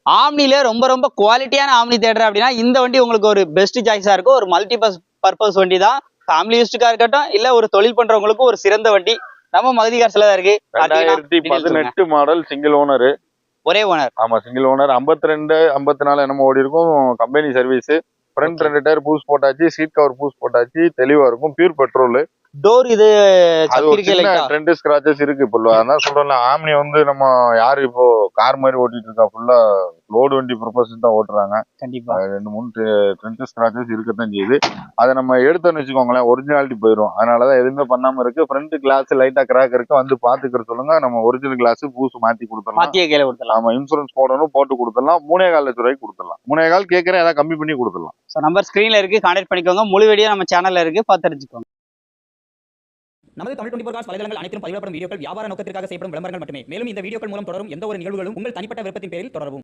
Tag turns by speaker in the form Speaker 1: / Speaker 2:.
Speaker 1: ஆம்னிலே ரொம்ப ரொம்ப குவாலிட்டியான ஆம்னி தேடுற அப்படின்னா இந்த வண்டி உங்களுக்கு ஒரு பெஸ்ட் சாய்ஸா இருக்கும். ஒரு மல்டி பர்பஸ் வண்டி தான். ஃபேமிலி யூஸ்டுக்கா இருக்கட்டும், இல்ல ஒரு தொழில் பண்றவங்களுக்கு ஒரு சிறந்த வண்டி. நம்ம மகதி கார்ஸ்ல தான் இருக்கு.
Speaker 2: 2018 மாடல், சிங்கிள் ஓனர்.
Speaker 1: ஒரே ஓனர்.
Speaker 2: ஆமா, சிங்கிள் ஓனர். 52 54 என்னமோ ஓடி இருக்கும். Company service. ஃப்ரண்ட் 2 டயர் பூஸ் போட்டாச்சு, சீட் கவர் பூஸ் போட்டாச்சு, தெளிவா இருக்கும். Pure petrol.
Speaker 1: டோர் இது
Speaker 2: அது ஒரு சின்ன ட்ரெண்ட் ஸ்கிராச்சஸ் இருக்கு. இப்போ அதான் சொல்றேன், ஆம்னி வந்து நம்ம யாரு இப்போ கார் மாதிரி ஓட்டிட்டு இருக்கா, ஃபுல்லா லோடு வண்டி ப்ரொபோஸ் தான் ஓட்டுறாங்க.
Speaker 1: கண்டிப்பா
Speaker 2: 2-3 ட்ரெண்ட் ஸ்கிராச்சஸ் இருக்கத்தான் செய்யுது. அதை நம்ம எடுத்தோன்னு வச்சுக்கோங்களேன், ஒரிஜினாலிட்டி போயிடும். அதனாலதான் எதுவுமே பண்ணாம இருக்கு. ஃப்ரண்ட் கிளாஸ் லைட்டா கிராக் இருக்கு, வந்து பாத்துக்கிற சொல்லுங்க. நம்ம ஒரிஜினல் கிளாஸ் பூஸ் மாத்தி கொடுத்துடலாம். ஆமா, இன்சூரன்ஸ் போடணும், போட்டு கொடுத்துடலாம். 3.25 லட்சம் ரூபாய்க்கு கொடுத்துடலாம். 3.25 கேட்கறேன், ஏதாவது கம்மி பண்ணி கொடுத்துடலாம்.
Speaker 1: நம்பர் ஸ்கிரீன்ல இருக்கு, கான்டாக்ட் பண்ணிக்கோங்க. முழு வீடியோ நம்ம சேனல்ல இருக்கு, பார்த்து தெரிஞ்சுக்கோங்க.
Speaker 3: நமது தமிழ் 24 காஸ் வலைதளங்கள் அனைத்தும் பதிவிடப்படும் வீடியோக்கள் வியாபார நோக்கத்திற்காக செய்யப்படும் விளம்பரங்கள் மட்டுமே. மேலும் இந்த வீடியோக்கள் மூலம் தொடரும் எந்த ஒரு நிகழ்வுகளும் உங்கள் தனிப்பட்ட விருப்பத்தின் பேரில் தொடரவும்.